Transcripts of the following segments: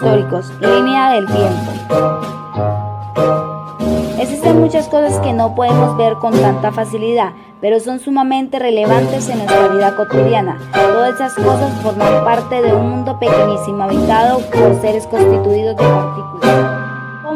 históricos, línea del tiempo. Existen muchas cosas que no podemos ver con tanta facilidad, pero son sumamente relevantes en nuestra vida cotidiana. Todas esas cosas forman parte de un mundo pequeñísimo habitado por seres constituidos de partículas.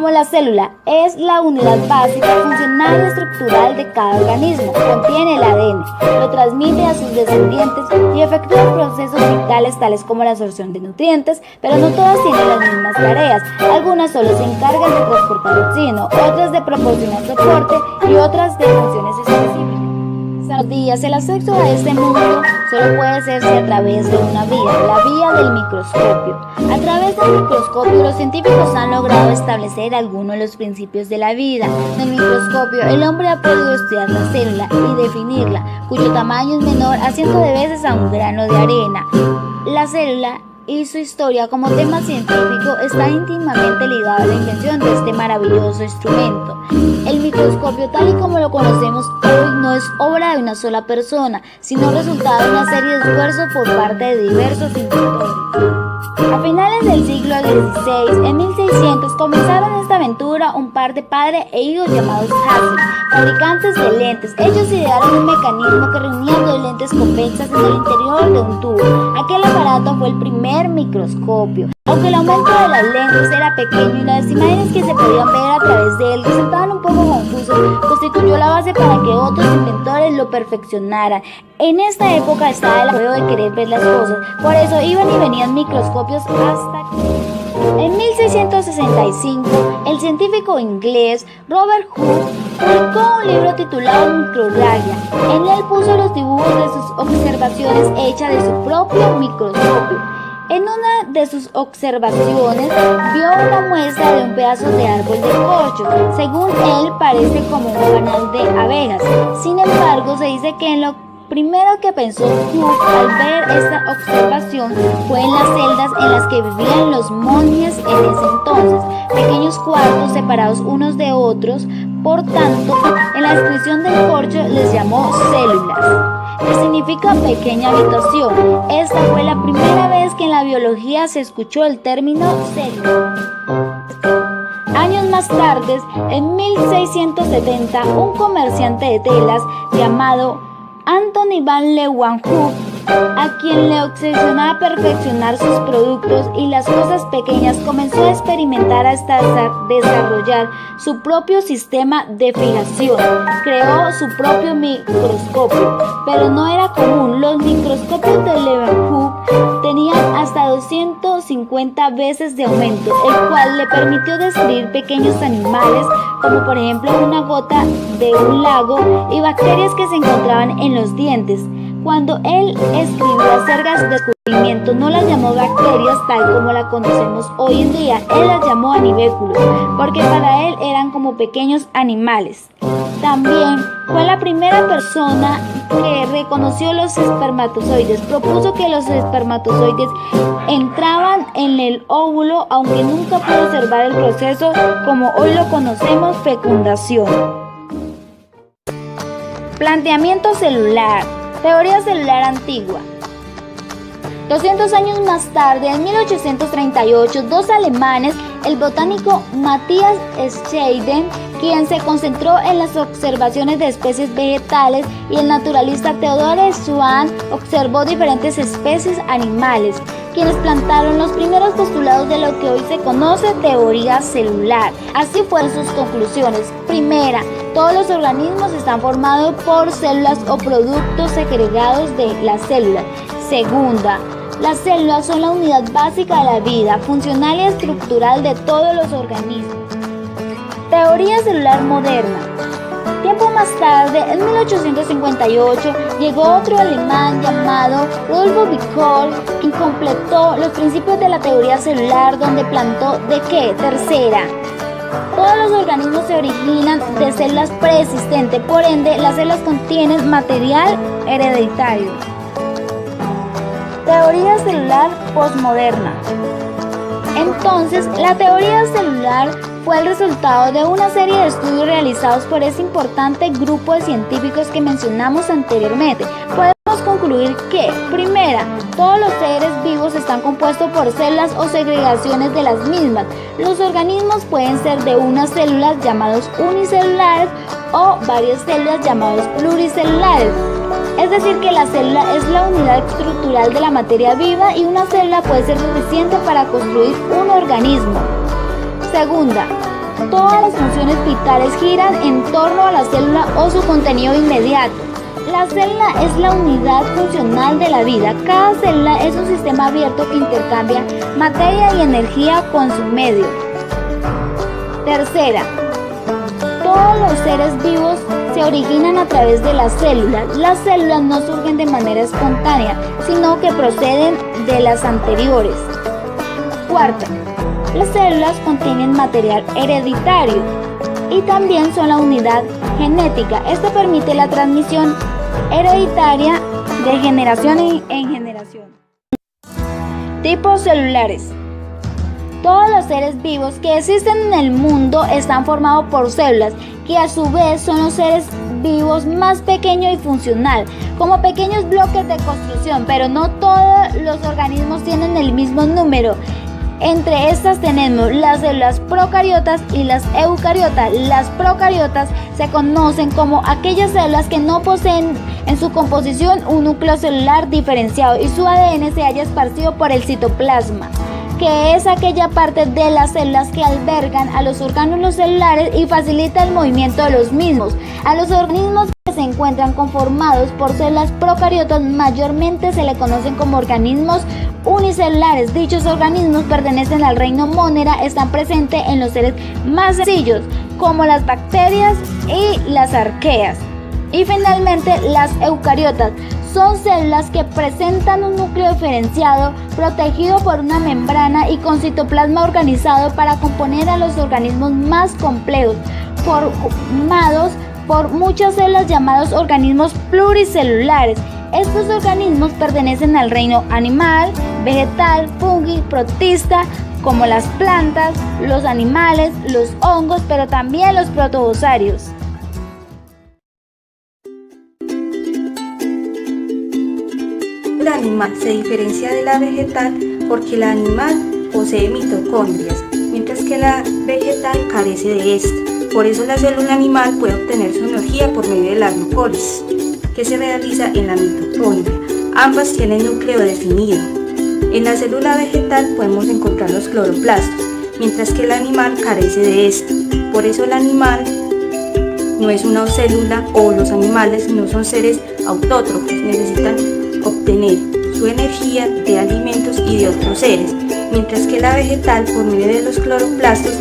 Como la célula es la unidad básica, funcional y estructural de cada organismo, contiene el ADN, lo transmite a sus descendientes y efectúa procesos vitales tales como la absorción de nutrientes, pero no todas tienen las mismas tareas. Algunas solo se encargan de transportar oxígeno, otras de proporcionar soporte y otras de funciones específicas. Días, el acceso a este mundo solo puede hacerse a través de una vía, la vía del microscopio. A través del microscopio, los científicos han logrado establecer algunos de los principios de la vida. En el microscopio, el hombre ha podido estudiar la célula y definirla, cuyo tamaño es menor a cientos de veces a un grano de arena. La célula y su historia como tema científico está íntimamente ligado a la invención de este maravilloso instrumento. El microscopio, tal y como lo conocemos hoy, no es obra de una sola persona, sino resultado de una serie de esfuerzos por parte de diversos inventores. A finales del siglo XVI, en 1600, comenzaron esta aventura un par de padre e hijos llamados Hasselblad, fabricantes de lentes. Ellos idearon un mecanismo que reunía dos lentes convexas en el interior de un tubo. Aquel aparato fue el primer microscopio. Aunque el aumento de las lentes era pequeño y las imágenes que se podían ver a través de él resultaban un poco confusas, constituyó la base para que otros inventores lo perfeccionaran. En esta época estaba el juego de querer ver las cosas, por eso iban y venían microscopios hasta que... En 1665, el científico inglés Robert Hooke publicó un libro titulado Micrografía. En él puso los dibujos de sus observaciones hechas de su propio microscopio. En una de sus observaciones vio una muestra de un pedazo de árbol de corcho. Según él, parece como un panal de abejas. Sin embargo, se dice que en lo primero que pensó Hooke al ver esta observación fue en las celdas en las que vivían los monjes en ese entonces, pequeños cuartos separados unos de otros. Por tanto, en la descripción del corcho les llamó células, que significa pequeña habitación. Esta fue la primera vez que en la biología se escuchó el término célula. Años más tarde, en 1670, un comerciante de telas llamado Anthony Van Leeuwenhoek, a quien le obsesionaba perfeccionar sus productos y las cosas pequeñas, comenzó a experimentar hasta desarrollar su propio sistema de fijación. Creó su propio microscopio, pero no era común. Los microscopios de Leeuwenhoek tenían hasta 250 veces de aumento, el cual le permitió describir pequeños animales, como por ejemplo una gota de un lago y bacterias que se encontraban en los dientes. Cuando él escribió acerca de su descubrimiento, no las llamó bacterias tal como la conocemos hoy en día, él las llamó animéculos, porque para él eran como pequeños animales. También fue la primera persona que reconoció los espermatozoides. Propuso que los espermatozoides entraban en el óvulo, aunque nunca pudo observar el proceso como hoy lo conocemos, fecundación. Planteamiento celular. Teoría celular antigua. 200 años más tarde, en 1838, dos alemanes, el botánico Matthias Schleiden, quien se concentró en las observaciones de especies vegetales, y el naturalista Theodore Schwann observó diferentes especies animales, quienes plantaron los primeros postulados de lo que hoy se conoce teoría celular. Así fueron sus conclusiones. Primera, todos los organismos están formados por células o productos segregados de las células. Segunda, las células son la unidad básica de la vida, funcional y estructural de todos los organismos. Teoría celular moderna. Tiempo más tarde, en 1858, llegó otro alemán llamado Rudolf Virchow, quien completó los principios de la teoría celular, donde plantó ¿de qué? Tercera, todos los organismos se originan de células preexistentes, por ende, las células contienen material hereditario. Teoría celular postmoderna. Entonces, la teoría celular fue el resultado de una serie de estudios realizados por ese importante grupo de científicos que mencionamos anteriormente. Podemos concluir que, primera, todos los seres vivos están compuestos por células o segregaciones de las mismas. Los organismos pueden ser de unas células llamados unicelulares o varias células llamados pluricelulares. Es decir, que la célula es la unidad estructural de la materia viva y una célula puede ser suficiente para construir un organismo. Segunda, todas las funciones vitales giran en torno a la célula o su contenido inmediato. La célula es la unidad funcional de la vida. Cada célula es un sistema abierto que intercambia materia y energía con su medio. Tercera, todos los seres vivos se originan a través de las células. Las células no surgen de manera espontánea, sino que proceden de las anteriores. Cuarta, las células contienen material hereditario y también son la unidad genética. Esto permite la transmisión hereditaria de generación en generación. Tipos celulares. Todos los seres vivos que existen en el mundo están formados por células, que a su vez son los seres vivos más pequeños y funcional, como pequeños bloques de construcción, pero no todos los organismos tienen el mismo número. Entre estas tenemos las células procariotas y las eucariotas. Las procariotas se conocen como aquellas células que no poseen en su composición un núcleo celular diferenciado y su ADN se halla esparcido por el citoplasma, que es aquella parte de las células que albergan a los orgánulos celulares y facilita el movimiento de los mismos. A los organismos que se encuentran conformados por células procariotas mayormente se le conocen como organismos unicelulares. Dichos organismos pertenecen al reino Monera, están presentes en los seres más sencillos, como las bacterias y las arqueas. Y finalmente, las eucariotas son células que presentan un núcleo diferenciado, protegido por una membrana y con citoplasma organizado para componer a los organismos más complejos, formados por muchas células llamados organismos pluricelulares. Estos organismos pertenecen al reino animal, vegetal, fungi, protista, como las plantas, los animales, los hongos, pero también los protozoarios. El animal se diferencia de la vegetal porque el animal posee mitocondrias, mientras que la vegetal carece de esta. Por eso la célula animal puede obtener su energía por medio de la glucólisis, que se realiza en la mitocondria. Ambas tienen núcleo definido. En la célula vegetal podemos encontrar los cloroplastos, mientras que el animal carece de esto. Por eso el animal no es una célula, o los animales no son seres autótrofos, necesitan obtener su energía de alimentos y de otros seres, mientras que la vegetal, por medio de los cloroplastos,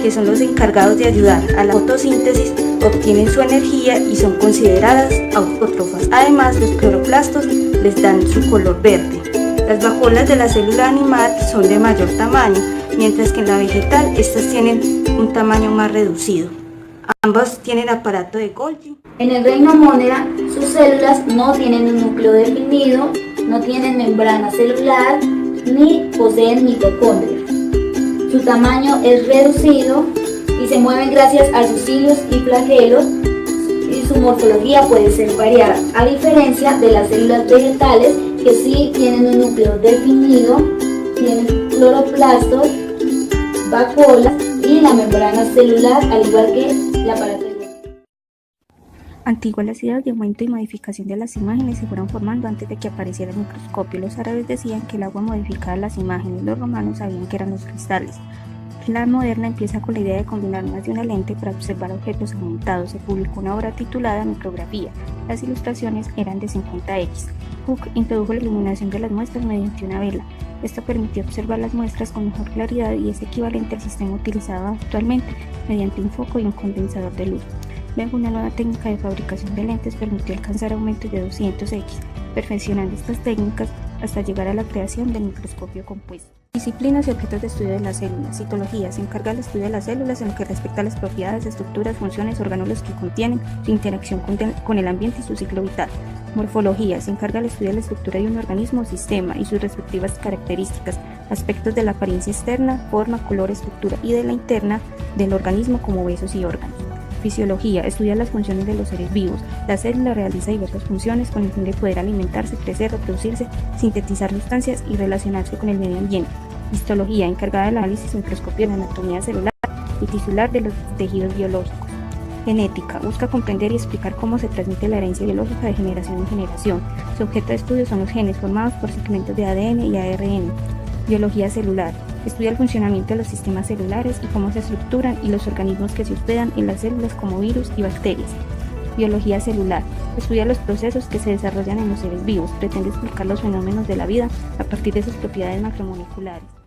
que son los encargados de ayudar a la fotosíntesis, obtienen su energía y son consideradas autótrofas. Además, los cloroplastos les dan su color verde. Las vacuolas de la célula animal son de mayor tamaño, mientras que en la vegetal estas tienen un tamaño más reducido. Ambas tienen aparato de Golgi. En el reino Monera, sus células no tienen un núcleo definido, no tienen membrana celular, ni poseen mitocondria. Su tamaño es reducido y se mueven gracias a sus hilos y flagelos, y su morfología puede ser variada, a diferencia de las células vegetales, que sí tienen un núcleo definido, tienen cloroplastos, vacuolas y la membrana celular, al igual que el aparato de Golgi. Antiguas las ideas de aumento y modificación de las imágenes se fueron formando antes de que apareciera el microscopio. Los árabes decían que el agua modificaba las imágenes, los romanos sabían que eran los cristales. La moderna empieza con la idea de combinar más de una lente para observar objetos aumentados. Se publicó una obra titulada Micrografía. Las ilustraciones eran de 50x. Hooke introdujo la iluminación de las muestras mediante una vela. Esto permitió observar las muestras con mejor claridad y es equivalente al sistema utilizado actualmente mediante un foco y un condensador de luz. Luego, una nueva técnica de fabricación de lentes permitió alcanzar aumentos de 200x, perfeccionando estas técnicas hasta llegar a la creación del microscopio compuesto. Disciplinas y objetos de estudio de las células. Citología se encarga del estudio de las células en lo que respecta a las propiedades, estructuras, funciones, orgánulos que contienen, su interacción con el ambiente y su ciclo vital. Morfología se encarga del estudio de la estructura de un organismo o sistema y sus respectivas características, aspectos de la apariencia externa, forma, color, estructura y de la interna del organismo como huesos y órganos. Fisiología, estudia las funciones de los seres vivos. La célula realiza diversas funciones con el fin de poder alimentarse, crecer, reproducirse, sintetizar sustancias y relacionarse con el medio ambiente. Histología, encargada del análisis microscópico de la anatomía celular y tisular de los tejidos biológicos. Genética, busca comprender y explicar cómo se transmite la herencia biológica de generación en generación. Su objeto de estudio son los genes formados por segmentos de ADN y ARN. Biología celular, estudia el funcionamiento de los sistemas celulares y cómo se estructuran y los organismos que se hospedan en las células como virus y bacterias. Biología celular, estudia los procesos que se desarrollan en los seres vivos, pretende explicar los fenómenos de la vida a partir de sus propiedades macromoleculares.